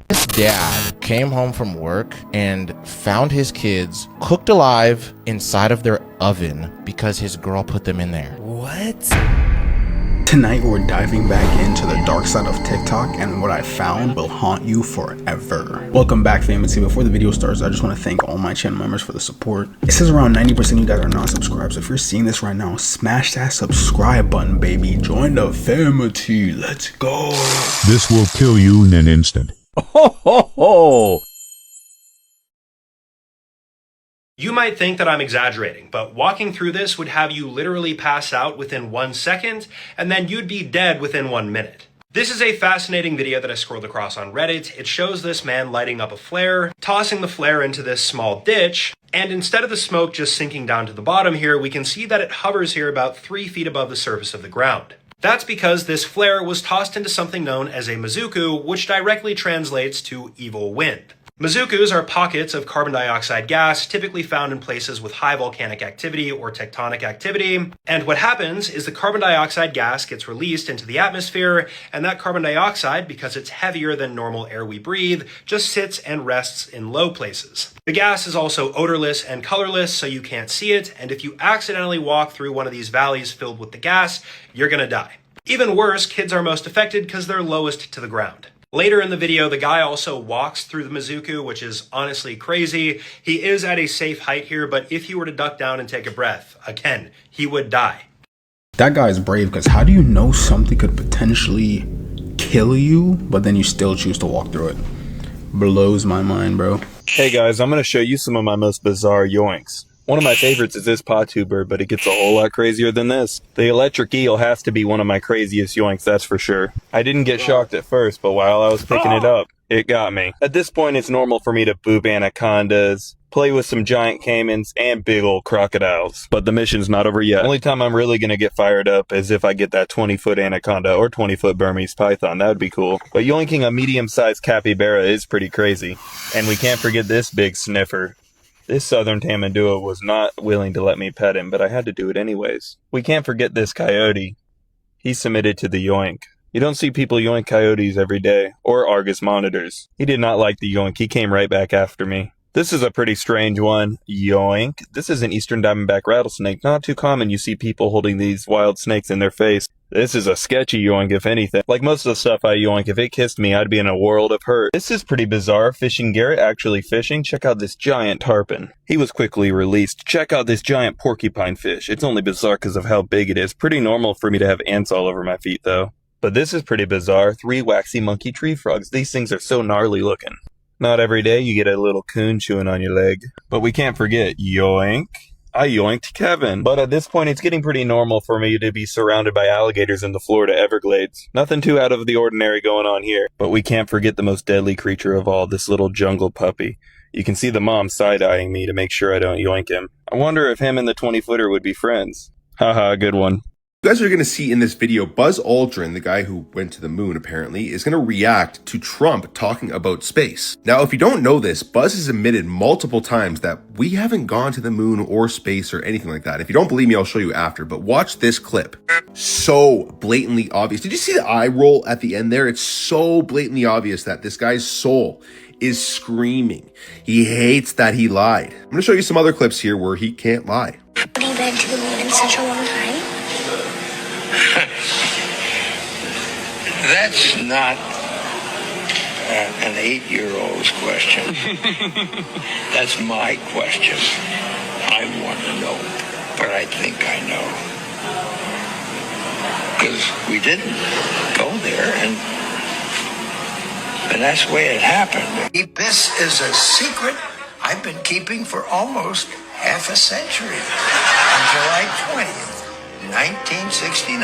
This dad came home from work and found his kids cooked alive inside of their oven because his girl put them in there. What? Tonight we're diving back into the dark side of TikTok, and what I found will haunt you forever. Welcome back, family. Before the video starts, I just want to thank all my channel members for the support. It says around 90% of you guys are not subscribed, so if you're seeing this right now, smash that subscribe button, baby. Join the family. Let's go. This will kill you in an instant. Ho ho ho! You might think that I'm exaggerating, but walking through this would have you literally pass out within 1 second, and then you'd be dead within 1 minute. This is a fascinating video that I scrolled across on Reddit. It shows this man lighting up a flare, tossing the flare into this small ditch, and instead of the smoke just sinking down to the bottom here, we can see that it hovers here about 3 feet above the surface of the ground. That's because this flare was tossed into something known as a mizuku, which directly translates to evil wind. Mizukus are pockets of carbon dioxide gas typically found in places with high volcanic activity or tectonic activity. And what happens is the carbon dioxide gas gets released into the atmosphere, and that carbon dioxide, because it's heavier than normal air we breathe, just sits and rests in low places. The gas is also odorless and colorless, so you can't see it, and if you accidentally walk through one of these valleys filled with the gas, you're gonna die. Even worse, kids are most affected because they're lowest to the ground. Later in the video, the guy also walks through the mizuku, which is honestly crazy. He is at a safe height here, but if he were to duck down and take a breath, again, he would die. That guy is brave, because how do you know something could potentially kill you, but then you still choose to walk through it? Blows my mind, bro. Hey guys, I'm going to show you some of my most bizarre yoinks. One of my favorites is this patuber, but it gets a whole lot crazier than this. The electric eel has to be one of my craziest yoinks, that's for sure. I didn't get shocked at first, but while I was picking it up, it got me. At this point, it's normal for me to boop anacondas, play with some giant caimans, and big old crocodiles. But the mission's not over yet. Only time I'm really going to get fired up is if I get that 20-foot anaconda or 20-foot Burmese python. That would be cool. But yoinking a medium-sized capybara is pretty crazy. And we can't forget this big sniffer. This southern tamandua was not willing to let me pet him, but I had to do it anyways. We can't forget this coyote. He submitted to the yoink. You don't see people yoink coyotes every day, or Argus monitors. He did not like the yoink. He came right back after me. This is a pretty strange one. Yoink. This is an eastern diamondback rattlesnake. Not too common you see people holding these wild snakes in their face. This is a sketchy yoink, if anything. Like most of the stuff I yoink, if it kissed me, I'd be in a world of hurt. This is pretty bizarre. Fishing Garrett actually fishing. Check out this giant tarpon. He was quickly released. Check out this giant porcupine fish. It's only bizarre because of how big it is. Pretty normal for me to have ants all over my feet, though. But this is pretty bizarre. 3 waxy monkey tree frogs. These things are so gnarly looking. Not every day you get a little coon chewing on your leg. But we can't forget, yoink. I yoinked Kevin. But at this point, it's getting pretty normal for me to be surrounded by alligators in the Florida Everglades. Nothing too out of the ordinary going on here. But we can't forget the most deadly creature of all, this little jungle puppy. You can see the mom side-eyeing me to make sure I don't yoink him. I wonder if him and the 20-footer would be friends. Haha, good one. You guys are going to see in this video, Buzz Aldrin, the guy who went to the moon apparently, is going to react to Trump talking about space. Now, if you don't know this, Buzz has admitted multiple times that we haven't gone to the moon or space or anything like that. If you don't believe me, I'll show you after, but watch this clip. So blatantly obvious. Did you see the eye roll at the end there? It's so blatantly obvious that this guy's soul is screaming. He hates that he lied. I'm going to show you some other clips here where he can't lie. Have you been to the moon in such a long time? That's not an 8-year-old's question. That's my question. I want to know, but I think I know. Because we didn't go there, and that's the way it happened. This is a secret I've been keeping for almost half a century. On July 20th, 1969,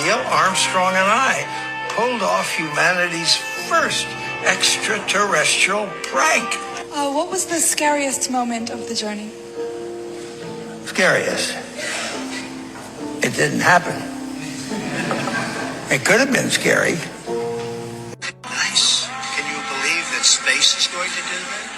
Neil Armstrong and I pulled off humanity's first extraterrestrial prank. What was the scariest moment of the journey? Scariest? It didn't happen. It could have been scary. Nice. Can you believe that space is going to do that?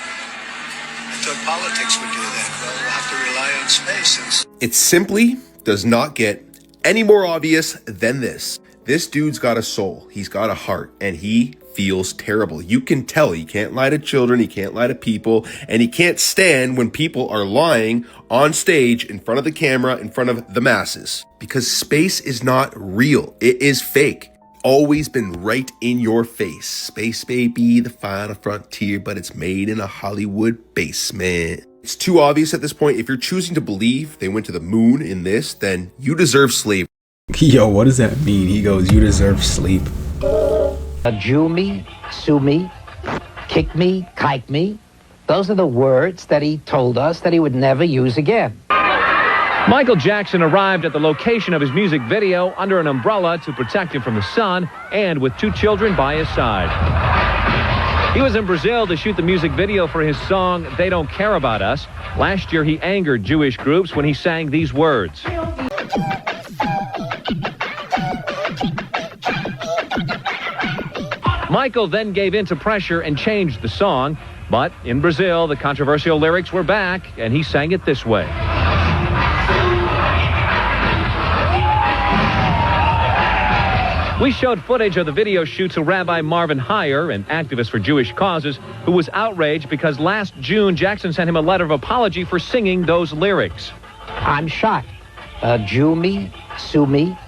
I thought politics would do that. Well, we'll have to rely on space. It simply does not get any more obvious than this. This dude's got a soul, he's got a heart, and he feels terrible. You can tell he can't lie to children, he can't lie to people, and he can't stand when people are lying on stage in front of the camera, in front of the masses. Because space is not real. It is fake. Always been right in your face. Space baby, the final frontier, but it's made in a Hollywood basement. It's too obvious at this point. If you're choosing to believe they went to the moon in this, then you deserve slavery. Yo, what does that mean? He goes, you deserve sleep. Jew me, sue me, kick me, kike me. Those are the words that he told us that he would never use again. Michael Jackson arrived at the location of his music video under an umbrella to protect him from the sun and with 2 children by his side. He was in Brazil to shoot the music video for his song, They Don't Care About Us. Last year, he angered Jewish groups when he sang these words. Michael then gave in to pressure and changed the song. But in Brazil, the controversial lyrics were back, and he sang it this way. We showed footage of the video shoot to Rabbi Marvin Heyer, an activist for Jewish causes, who was outraged because last June, Jackson sent him a letter of apology for singing those lyrics. I'm shocked. Jew me, sue me,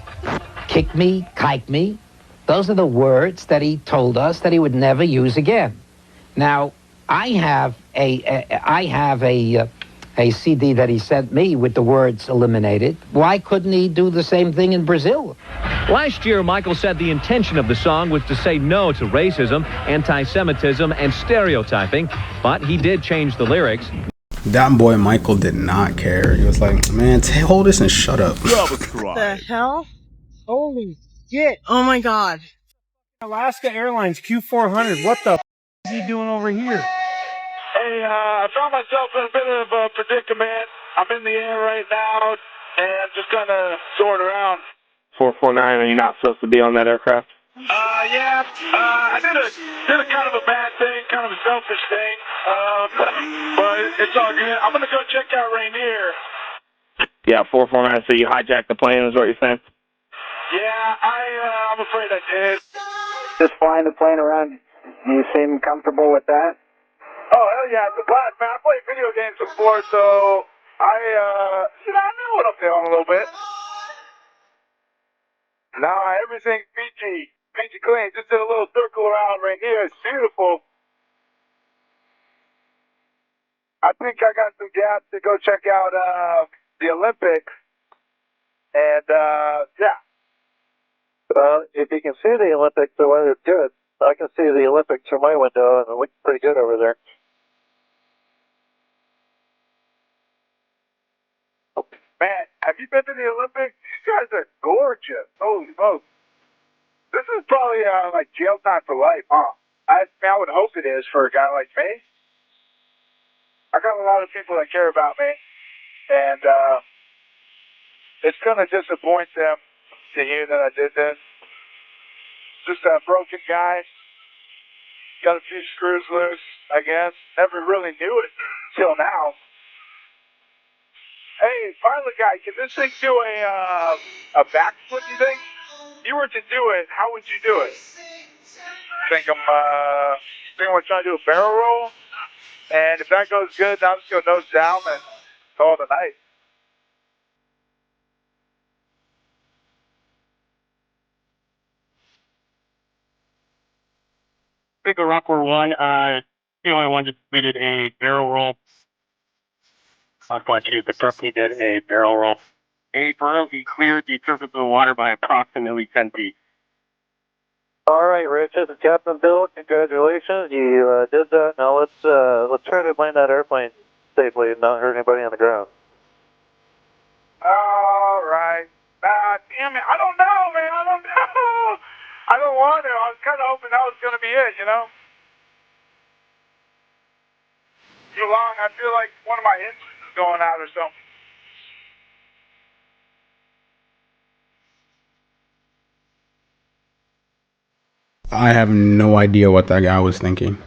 kick me, kike me. Those are the words that he told us that he would never use again. Now, I have a CD that he sent me with the words eliminated. Why couldn't he do the same thing in Brazil? Last year, Michael said the intention of the song was to say no to racism, anti-Semitism, and stereotyping, but he did change the lyrics. That boy Michael did not care. He was like, man, hold this and shut up. What the hell? Holy shit. Oh my god. Alaska Airlines Q400. What the f is he doing over here? Hey, I found myself in a bit of a predicament. I'm in the air right now and just kind of soaring around. 449, are you not supposed to be on that aircraft? Yeah. I did a kind of a bad thing, kind of a selfish thing. But it's all good. I'm going to go check out Rainier. Yeah, 449, so you hijacked the plane is what you're saying? Yeah, I'm afraid I did. Just flying the plane around, you seem comfortable with that? Oh, hell yeah, it's a blast, man. I play video games before, so I know what I'm feeling a little bit. Now everything's peachy clean. Just did a little circle around right here. It's beautiful. I think I got some gas to go check out the Olympics. And, yeah. Well, if you can see the Olympics, the weather's good. I can see the Olympics from my window, and it looks pretty good over there. Man, have you been to the Olympics? These guys are gorgeous. Holy smokes. This is probably like jail time for life, huh? I would hope it is for a guy like me. I got a lot of people that care about me, and it's going to disappoint them to hear that I did this. Just a broken guy. Got a few screws loose, I guess. Never really knew it till now. Hey, pilot guy, can this thing do a backflip, you think? If you were to do it, how would you do it? Think I'm trying to do a barrel roll? And if that goes good, then I'm just going to nose down and call it a night. Big Rockwer 1, the only one just completed a barrel roll. Aqua 2, the company did a barrel roll. A barrel, he cleared the surface of the water by approximately 10 feet. All right, Rich, this is Captain Bill. Congratulations, you did that. Now let's try to land that airplane safely and not hurt anybody on the ground. All right. Damn it, I don't know, man. I don't know. I don't want to. I was kind of hoping that was going to be it, you know? Too long. I feel like one of my engines is going out or something. I have no idea what that guy was thinking.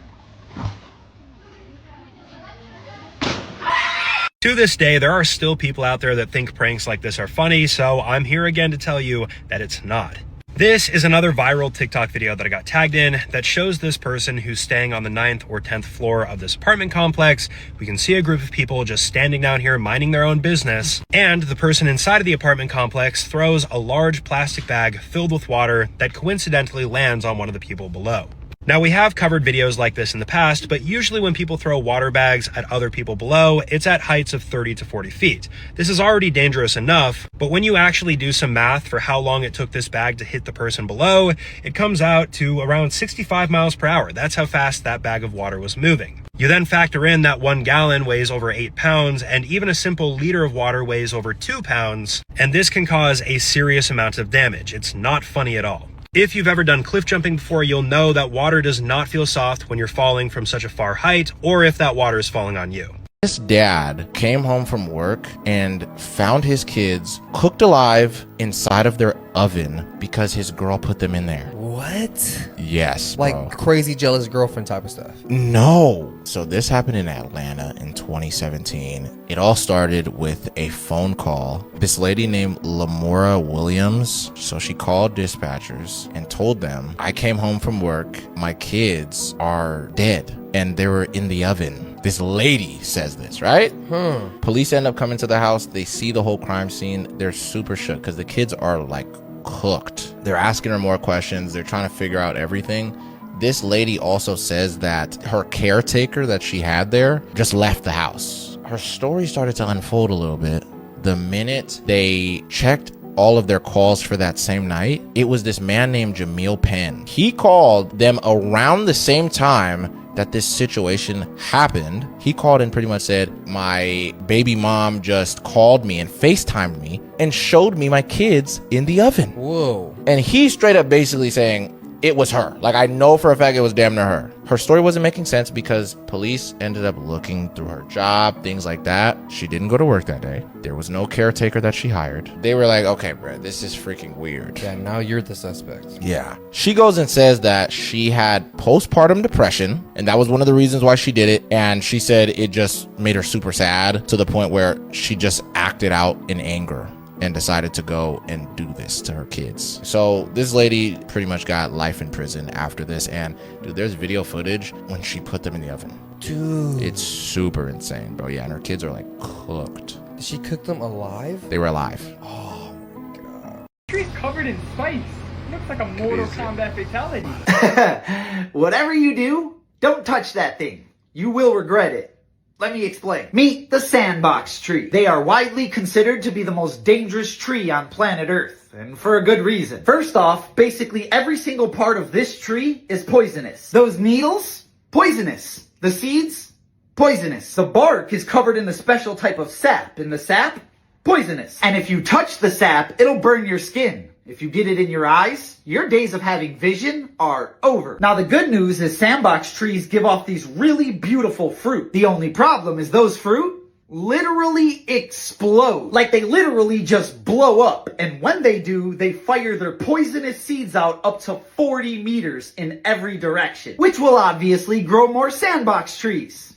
To this day, there are still people out there that think pranks like this are funny, so I'm here again to tell you that it's not. This is another viral TikTok video that I got tagged in that shows this person who's staying on the 9th or 10th floor of this apartment complex. We can see a group of people just standing down here minding their own business, and the person inside of the apartment complex throws a large plastic bag filled with water that coincidentally lands on one of the people below. Now, we have covered videos like this in the past, but usually when people throw water bags at other people below, it's at heights of 30 to 40 feet. This is already dangerous enough, but when you actually do some math for how long it took this bag to hit the person below, it comes out to around 65 miles per hour. That's how fast that bag of water was moving. You then factor in that 1 gallon weighs over 8 pounds, and even a simple liter of water weighs over 2 pounds, and this can cause a serious amount of damage. It's not funny at all. If you've ever done cliff jumping before, you'll know that water does not feel soft when you're falling from such a far height, or if that water is falling on you. This dad came home from work and found his kids cooked alive inside of their oven because his girl put them in there. What? Yes, like bro. Crazy jealous girlfriend type of stuff. No. So this happened in Atlanta in 2017. It all started with a phone call. This lady named Lamora Williams. So she called dispatchers and told them, I came home from work. My kids are dead and they were in the oven. This lady says this, right? Police end up coming to the house. They see the whole crime scene. They're super shook because the kids are like cooked. They're asking her more questions. They're trying to figure out everything. This lady also says that her caretaker that she had there just left the house. Her story started to unfold a little bit. The minute they checked all of their calls for that same night, it was this man named Jamil Penn. He called them around the same time that this situation happened. He called and pretty much said, my baby mom just called me and FaceTimed me and showed me my kids in the oven. Whoa. And he's straight up basically saying it was her. Like, I know for a fact it was damn near her. Her story wasn't making sense because police ended up looking through her job, things like that. She didn't go to work that day. There was no caretaker that she hired. They were like, okay, bro, this is freaking weird. Yeah, now you're the suspect. Yeah. She goes and says that she had postpartum depression, and that was one of the reasons why she did it. And she said it just made her super sad to the point where she just acted out in anger and decided to go and do this to her kids. So this lady pretty much got life in prison after this. And dude, there's video footage when she put them in the oven. Dude. It's super insane, bro. Yeah, and her kids are like cooked. Did she cook them alive? They were alive. Oh my god. Tree's covered in spice. Looks like a Mortal Kombat fatality. Whatever you do, don't touch that thing. You will regret it. Let me explain. Meet the sandbox tree. They are widely considered to be the most dangerous tree on planet Earth, and for a good reason. First off, basically every single part of this tree is poisonous. Those needles, poisonous. The seeds, poisonous. The bark is covered in a special type of sap, and the sap, poisonous. And if you touch the sap, it'll burn your skin. If you get it in your eyes, your days of having vision are over. Now the good news is sandbox trees give off these really beautiful fruit. The only problem is those fruit literally explode. Like they literally just blow up. And when they do, they fire their poisonous seeds out up to 40 meters in every direction, which will obviously grow more sandbox trees.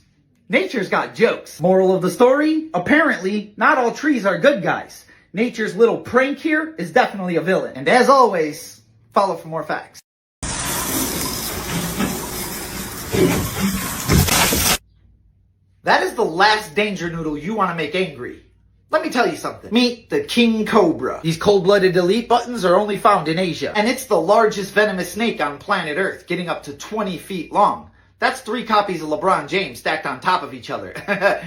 Nature's got jokes. Moral of the story, apparently not all trees are good guys. Nature's little prank here is definitely a villain. And as always, follow for more facts. That is the last danger noodle you want to make angry. Let me tell you something. Meet the King Cobra. These cold-blooded elite buttons are only found in Asia. And it's the largest venomous snake on planet Earth, getting up to 20 feet long. That's 3 copies of LeBron James stacked on top of each other.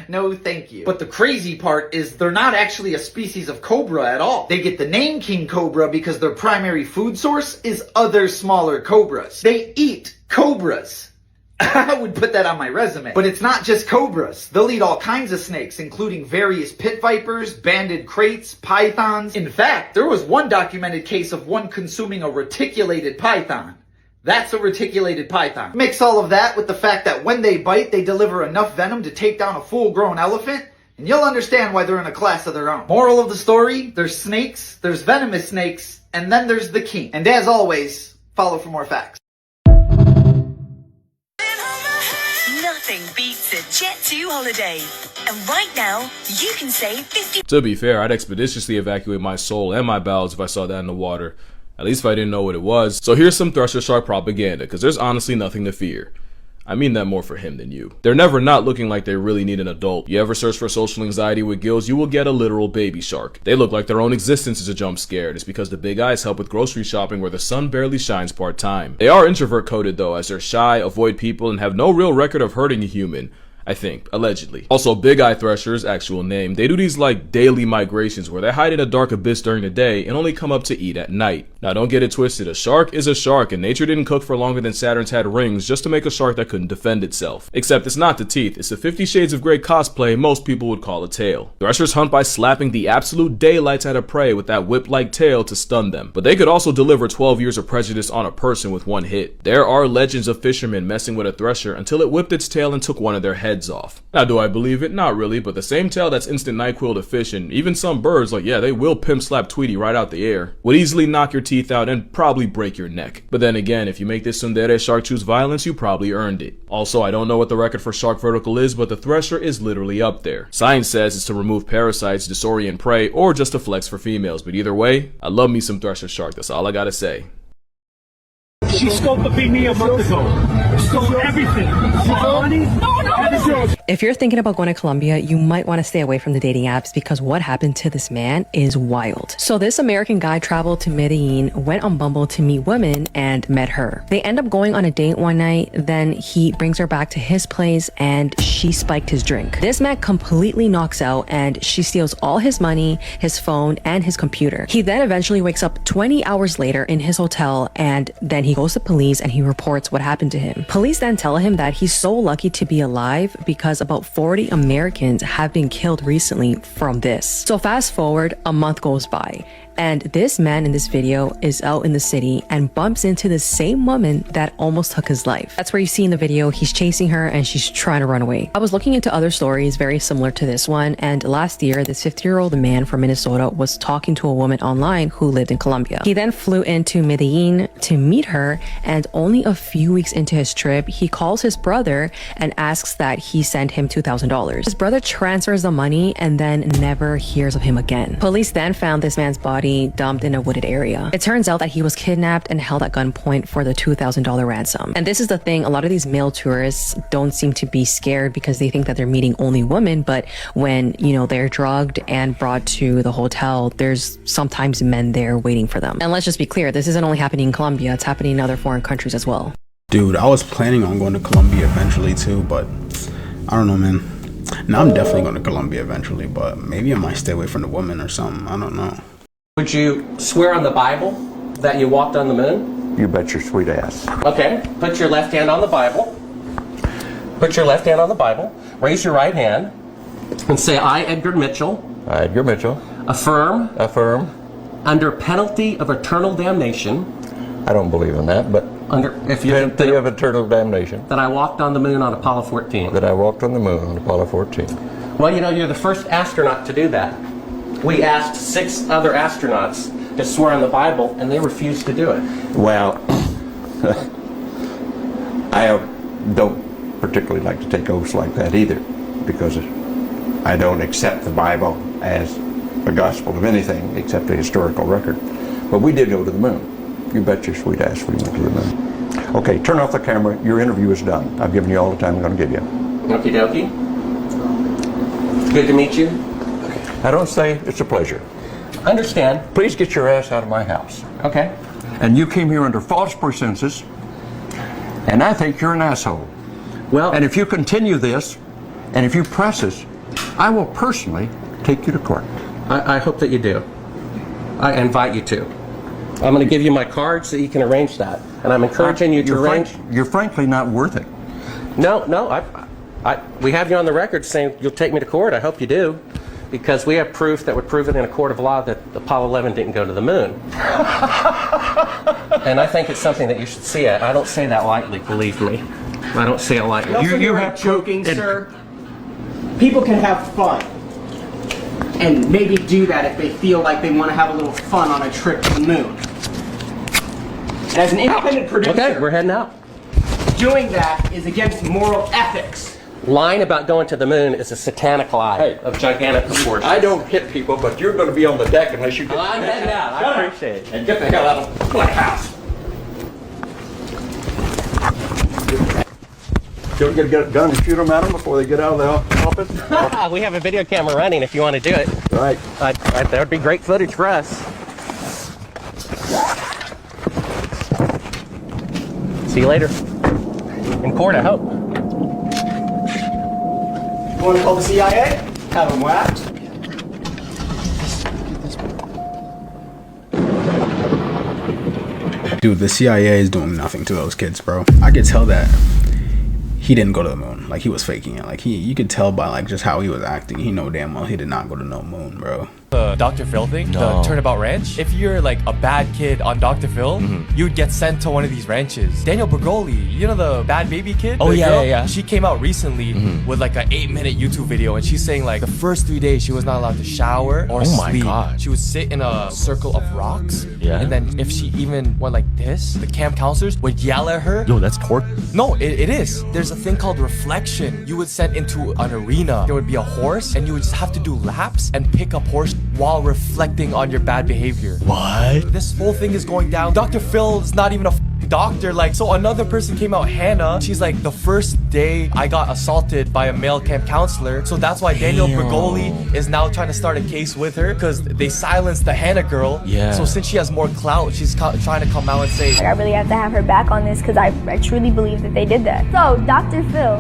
No thank you. But the crazy part is they're not actually a species of cobra at all. They get the name King Cobra because their primary food source is other smaller cobras. They eat cobras. I would put that on my resume. But it's not just cobras. They'll eat all kinds of snakes, including various pit vipers, banded kraits, pythons. In fact, there was one documented case of one consuming a reticulated python. That's a reticulated python. Mix all of that with the fact that when they bite, they deliver enough venom to take down a full-grown elephant, and you'll understand why they're in a class of their own. Moral of the story, there's snakes, there's venomous snakes, and then there's the king. And as always, follow for more facts. Nothing beats a Jet2 holiday. And right now, you can save 50... To be fair, I'd expeditiously evacuate my soul and my bowels if I saw that in the water. At least if I didn't know what it was. So here's some Thresher shark propaganda, because there's honestly nothing to fear. I mean that more for him than you. They're never not looking like they really need an adult. You ever search for social anxiety with gills, you will get a literal baby shark. They look like their own existence is a jump scare. It's because the big eyes help with grocery shopping where the sun barely shines part-time. They are introvert coded though, as they're shy, avoid people, and have no real record of hurting a human. I think, allegedly. Also, Big Eye Thresher's actual name, they do these like daily migrations where they hide in a dark abyss during the day and only come up to eat at night. Now don't get it twisted, a shark is a shark and nature didn't cook for longer than Saturn's had rings just to make a shark that couldn't defend itself. Except it's not the teeth, it's the 50 Shades of Grey cosplay most people would call a tail. Threshers hunt by slapping the absolute daylights at a prey with that whip-like tail to stun them. But they could also deliver 12 years of prejudice on a person with one hit. There are legends of fishermen messing with a thresher until it whipped its tail and took one of their heads off. Now do I believe it? Not really, but the same tail that's instant NyQuil to fish and even some birds, like yeah, they will pimp slap Tweety right out the air, would easily knock your teeth out and probably break your neck. But then again, if you make this tsundere shark choose violence, you probably earned it. Also, I don't know what the record for shark vertical is, but the Thresher is literally up there. Science says it's to remove parasites, disorient prey, or just to flex for females, but either way, I love me some Thresher shark, that's all I gotta say. She scoped up me a month ago. Stole everything. Money. If you're thinking about going to Colombia, you might want to stay away from the dating apps because what happened to this man is wild. So this American guy traveled to Medellin, went on Bumble to meet women, and met her. They end up going on a date one night, then he brings her back to his place and she spiked his drink. This man completely knocks out and she steals all his money, his phone, and his computer. He then eventually wakes up 20 hours later in his hotel and then he goes to police and he reports what happened to him. Police then tell him that he's so lucky to be alive because about 40 Americans have been killed recently from this. So fast forward, a month goes by and this man in this video is out in the city and bumps into the same woman that almost took his life. That's where you see in the video, he's chasing her and she's trying to run away. I was looking into other stories very similar to this one, and last year, this 50-year-old man from Minnesota was talking to a woman online who lived in Colombia. He then flew into Medellin to meet her, and only a few weeks into his trip, he calls his brother and asks that he send him $2,000. His brother transfers the money and then never hears of him again. Police then found this man's body dumped in a wooded area. It turns out that he was kidnapped and held at gunpoint for the $2,000 ransom. And this is the thing, a lot of these male tourists don't seem to be scared because they think that they're meeting only women, but when, you know, they're drugged and brought to the hotel, there's sometimes men there waiting for them. And let's just be clear, this isn't only happening in Colombia, it's happening in other foreign countries as well. Dude, I was planning on going to Colombia eventually too, but I don't know, man. Now I'm definitely going to Colombia eventually, but maybe I might stay away from the women or something. I don't know. Would you swear on the Bible that you walked on the moon? You bet your sweet ass. Okay, put your left hand on the Bible. Put your left hand on the Bible. Raise your right hand and say, I, Edgar Mitchell. I, Edgar Mitchell. Affirm. Affirm. Under penalty of eternal damnation. I don't believe in that, but penalty of eternal damnation. That I walked on the moon on Apollo 14. That I walked on the moon on Apollo 14. Well, you know, you're the first astronaut to do that. We asked 6 other astronauts to swear on the Bible, and they refused to do it. Well, I don't particularly like to take oaths like that either, because I don't accept the Bible as a gospel of anything except a historical record. But we did go to the moon. You bet your sweet ass we went to the moon. Okay, turn off the camera. Your interview is done. I've given you all the time I'm going to give you. Okie dokie. Good to meet you. I don't say it's a pleasure. Understand. Please get your ass out of my house. Okay. And you came here under false pretenses, and I think you're an asshole. Well, and if you continue this, and if you press this, I will personally take you to court. I hope that you do. I invite you to. I'm going to give you my card so you can arrange that. And I'm encouraging you to arrange. You're frankly not worth it. No, we have you on the record saying you'll take me to court. I hope you do. Because we have proof that would prove it in a court of law that Apollo 11 didn't go to the moon. And I think it's something that you should see. I don't say that lightly, believe me. I don't say it lightly. You have joking, sir. People can have fun. And maybe do that if they feel like they want to have a little fun on a trip to the moon. And as an independent producer... Okay, we're heading out. Doing that is against moral ethics. lying about going to the moon is a satanic lie of gigantic proportions. I don't hit people, but you're going to be on the deck unless you get... I'm heading out. I appreciate it. And get the hell out of my house. You ever get a gun and shoot them at them before they get out of the office? We have a video camera running if you want to do it. Right. That would be great footage for us. See you later. In court, I hope. You want to call the CIA? Have them whacked. Dude, the CIA is doing nothing to those kids, bro. I could tell that he didn't go to the moon. Like, he was faking it. Like, you could tell by, like, just how he was acting. He know damn well he did not go to no moon, bro. The Dr. Phil thing, the Turnabout Ranch. If you're like a bad kid on Dr. Phil, you would get sent to one of these ranches. Daniel Bergoli, you know the bad baby kid? Oh, The yeah, girl? yeah, yeah. She came out recently with like an 8-minute YouTube video, and she's saying like the first 3 days she was not allowed to shower or Oh my sleep. God. She would sit in a circle of rocks. Yeah. And then if she even went like this, the camp counselors would yell at her. Yo, that's torture. No, it is. There's a thing called reflection. You would send into an arena. There would be a horse, and you would just have to do laps and pick up horse while reflecting on your bad behavior. What? This whole thing is going down. Dr. Phil is not even a doctor. Like, so another person came out, Hannah. She's like, the first day I got assaulted by a male camp counselor. So that's why Daniel Bergoli is now trying to start a case with her, because they silenced the Hannah girl. Yeah. So since she has more clout, she's trying to come out and say, Like, I really have to have her back on this because I truly believe that they did that. So, Dr. Phil,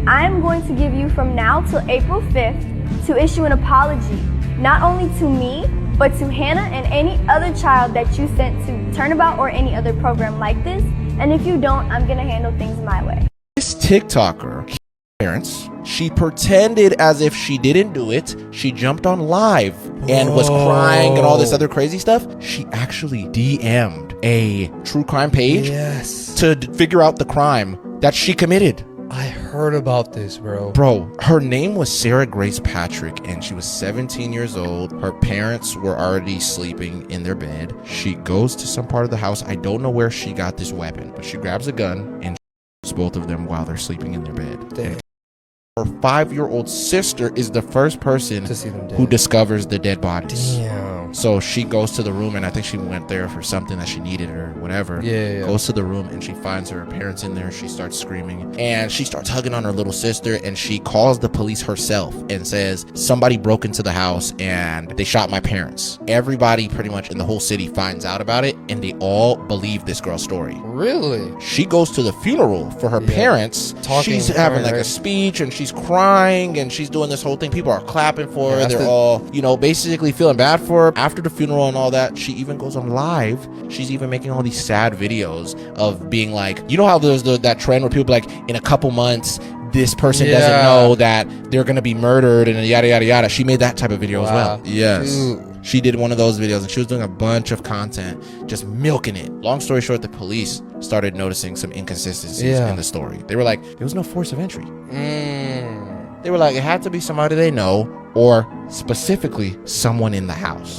I'm going to give you from now till April 5th to issue an apology, not only to me, but to Hannah and any other child that you sent to Turnabout or any other program like this. And if you don't, I'm gonna handle things my way. This TikToker, parents, she pretended as if she didn't do it. She jumped on live and was crying and all this other crazy stuff. She actually DM'd a true crime page to figure out the crime that she committed. I heard about this, bro. Bro, her name was Sarah Grace Patrick, and she was 17 years old. Her parents were already sleeping in their bed. She goes to some part of the house. I don't know where she got this weapon, but she grabs a gun and shoots both of them while they're sleeping in their bed. Damn. Her 5-year-old sister is the first person To see them dead. who discovers the dead bodies. Damn. So she goes to the room, and I think she went there for something that she needed or whatever. Yeah. Goes to the room, and she finds her parents in there. She starts screaming, and she starts hugging on her little sister, and she calls the police herself and says, somebody broke into the house and they shot my parents. Everybody pretty much in the whole city finds out about it, and they all believe this girl's story. Really? She goes to the funeral for her parents. She's having like a speech, and she's crying, and she's doing this whole thing. People are clapping for her. They're all, basically feeling bad for her. After the funeral and all that, she even goes on live. She's even making all these sad videos of being like, you know how there's that trend where people be like, in a couple months, this person doesn't know that they're gonna be murdered and yada yada yada. She made that type of video as well. Yes. Dude. She did one of those videos, and she was doing a bunch of content, just milking it. Long story short, the police started noticing some inconsistencies in the story. They were like, there was no force of entry. They were like, it had to be somebody they know, or specifically someone in the house.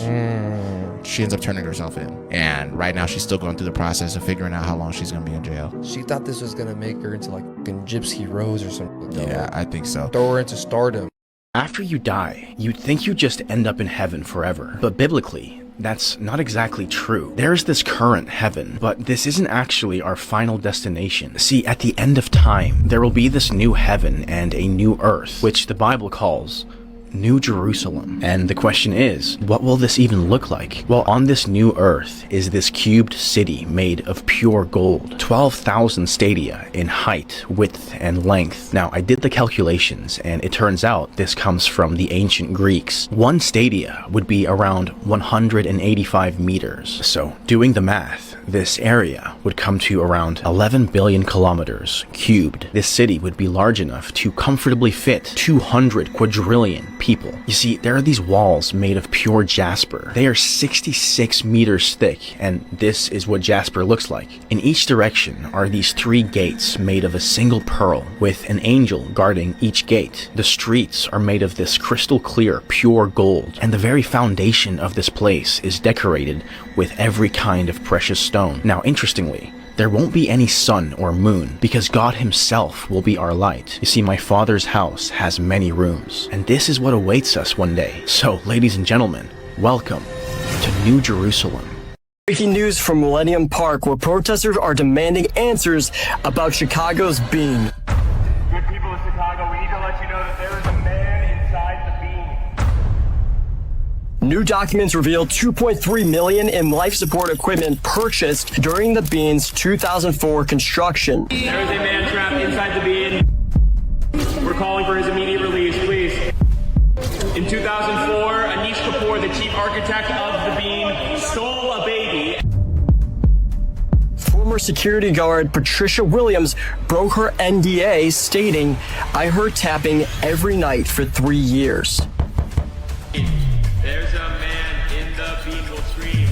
She ends up turning herself in, and right now she's still going through the process of figuring out how long she's gonna be in jail. She thought this was gonna make her into like fucking Gypsy Rose or something. Yeah, I think so. Throw her into stardom. After you die, you'd think you just end up in heaven forever. But biblically, that's not exactly true. There's this current heaven, but this isn't actually our final destination. See, at the end of time, there will be this new heaven and a new earth, which the Bible calls New Jerusalem. And the question is, what will this even look like? Well, on this new earth is this cubed city made of pure gold, 12,000 stadia in height, width, and length. Now, I did the calculations, and it turns out this comes from the ancient Greeks. One stadia would be around 185 meters. So, doing the math, this area would come to around 11 billion kilometers cubed. This city would be large enough to comfortably fit 200 quadrillion people. You see, there are these walls made of pure jasper. They are 66 meters thick, and this is what jasper looks like. In each direction are these 3 gates made of a single pearl, with an angel guarding each gate. The streets are made of this crystal clear, pure gold, and the very foundation of this place is decorated with every kind of precious stone. Now, interestingly, There won't be any sun or moon, because God himself will be our light. You see, my Father's house has many rooms, and this is what awaits us one day. So, ladies and gentlemen, welcome to New Jerusalem. Breaking news from Millennium Park, where protesters are demanding answers about Chicago's bean. Good people of Chicago, we need to let you know that there is a man inside the bean. New documents reveal $2.3 million in life support equipment purchased during the bean's 2004 construction. There is a man trapped inside the bean. We're calling for his immediate release, please. In 2004, Anish Kapoor, the chief architect of the bean, stole a baby. Former security guard Patricia Williams broke her NDA, stating, "I heard tapping every night for 3 years." There's a man in the bean, will scream,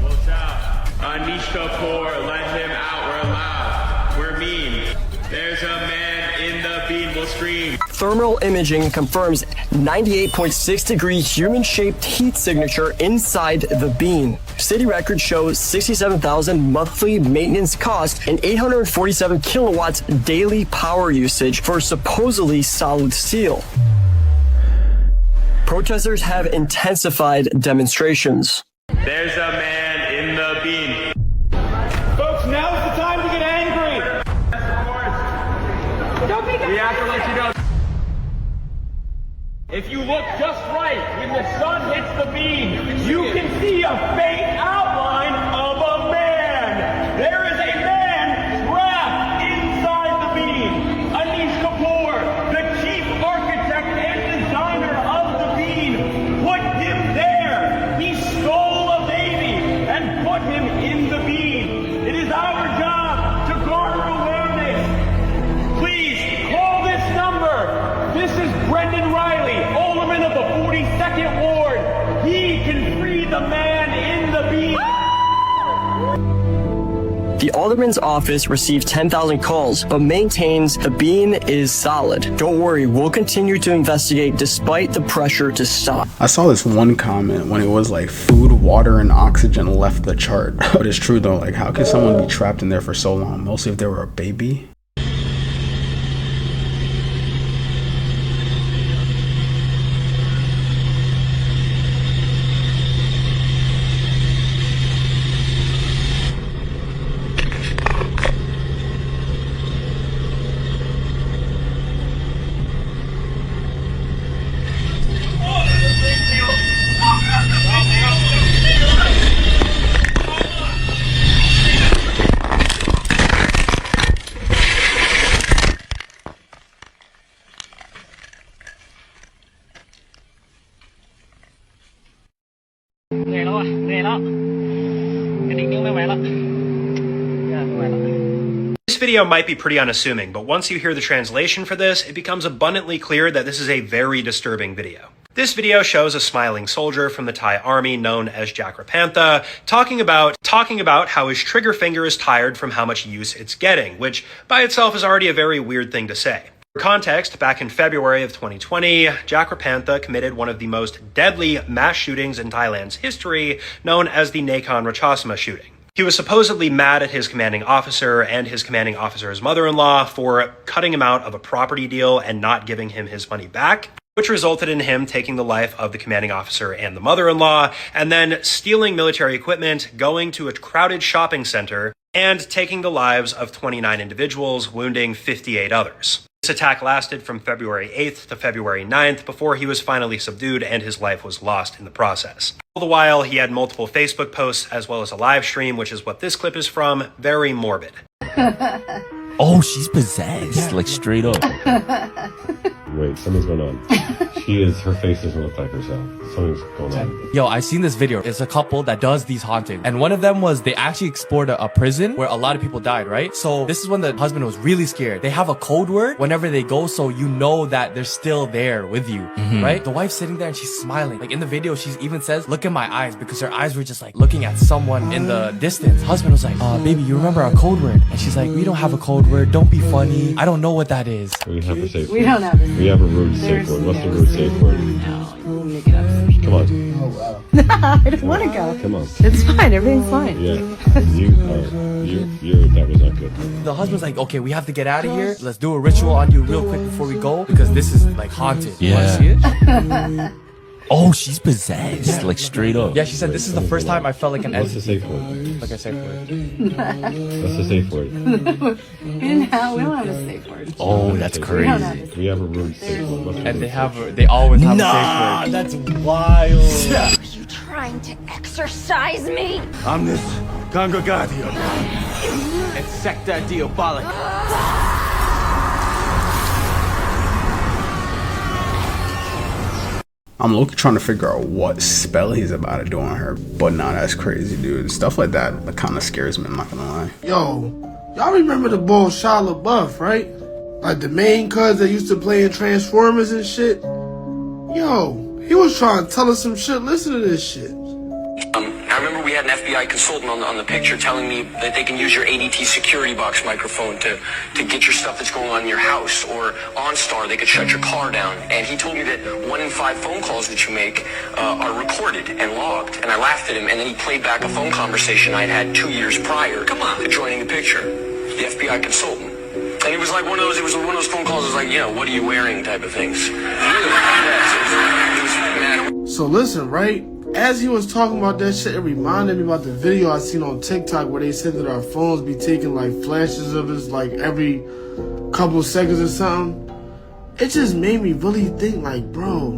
will shout. Anish Kapoor, let him out, we're loud, we're mean. There's a man in the bean, will scream. Thermal imaging confirms 98.6 degree human-shaped heat signature inside the bean. City records show $67,000 monthly maintenance cost and 847 kilowatts daily power usage for supposedly solid steel. Protesters have intensified demonstrations. There's a man in the bean. Folks, now's the time to get angry. We have to let you know. If you look just right, when the sun hits the bean, you can see a faint outline of a man. There is a man trapped inside the bean. Anish Kapoor, the chief architect and designer of the bean, put him there. He stole a baby and put him in the bean. It is our job to garner awareness. Please call this number. This is Brendan Riley, alderman of the 42nd Ward. He can free the man in the bean. The alderman's office received 10,000 calls, but maintains the bean is solid. Don't worry, we'll continue to investigate despite the pressure to stop. I saw this one comment when it was like food, water, and oxygen left the chart. But it's true though, like how could someone be trapped in there for so long? Mostly if they were a baby. This video might be pretty unassuming, but once you hear the translation for this, it becomes abundantly clear that this is a very disturbing video. This video shows a smiling soldier from the Thai army known as Jakrapantha talking about how his trigger finger is tired from how much use it's getting, which by itself is already a very weird thing to say. For context, back in February of 2020, Jakrapantha committed one of the most deadly mass shootings in Thailand's history, known as the Nakhon Ratchasima shooting. He was supposedly mad at his commanding officer and his commanding officer's mother-in-law for cutting him out of a property deal and not giving him his money back, which resulted in him taking the life of the commanding officer and the mother-in-law, and then stealing military equipment, going to a crowded shopping center, and taking the lives of 29 individuals, wounding 58 others. This attack lasted from February 8th to February 9th before he was finally subdued and his life was lost in the process. All the while, he had multiple Facebook posts as well as a live stream, which is what this clip is from. Very morbid. Oh, she's possessed, like straight up. Wait, something's going on. Her face doesn't look like herself. Something's going on. Yo, I've seen this video. It's a couple that does these hauntings. And one of them was they actually explored a prison where a lot of people died, right? So this is when the husband was really scared. They have a code word whenever they go so you know that they're still there with you, right? The wife's sitting there and she's smiling. Like in the video, she even says, "Look at my eyes," because her eyes were just like looking at someone in the distance. Husband was like, "Baby, you remember our code word?" And she's like, "We don't have a code word. Don't be funny. I don't know what that is." We have a safe word. We don't have it. We have a rude safe word. What's the rude safe word? No, we'll make it up. Come on. I don't want to go. Come on. It's fine. Everything's fine. Yeah. That was not good. The husband's like, okay, we have to get out of here. Let's do a ritual on you real quick before we go because this is like haunted. Yeah. You want to see it? Oh, she's possessed, like straight up. Yeah, she said this is the first time I felt like an What's the entity. safe word? Like a safe word. What's the safe word? We don't have a safe word. Oh, that's crazy. We have a room safe word. And they always have a safe word. That's wild. Are you trying to exercise me? I'm this Congregatio. And Secta Diabolica. I'm looking trying to figure out what spell he's about to do on her, but nah, that's crazy, dude. Stuff like that kind of scares me, I'm not gonna lie. Yo, y'all remember the boy Shia LaBeouf, right? Like the main cuz that used to play in Transformers and shit? Yo, he was trying to tell us some shit. Listen to this shit. I remember we had an FBI consultant on the picture telling me that they can use your ADT security box microphone to get your stuff that's going on in your house, or OnStar, they could shut your car down. And he told me that 1 in 5 phone calls that you make are recorded and logged. And I laughed at him, and then he played back a phone conversation I'd had 2 years prior to joining the picture, the FBI consultant. And it was like one of those phone calls, it was like, you know, what are you wearing type of things. So listen, right? As he was talking about that shit, it reminded me about the video I seen on TikTok where they said that our phones be taking like flashes of us like every couple seconds or something. It just made me really think like, bro,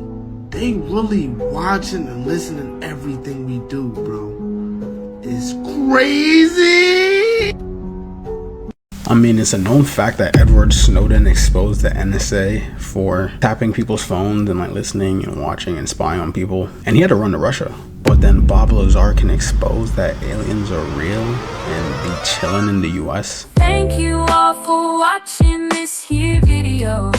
they really watching and listening to everything we do, bro. It's crazy. I mean, it's a known fact that Edward Snowden exposed the NSA for tapping people's phones and like listening and watching and spying on people. And he had to run to Russia. But then Bob Lazar can expose that aliens are real and be chilling in the US. Thank you all for watching this here video.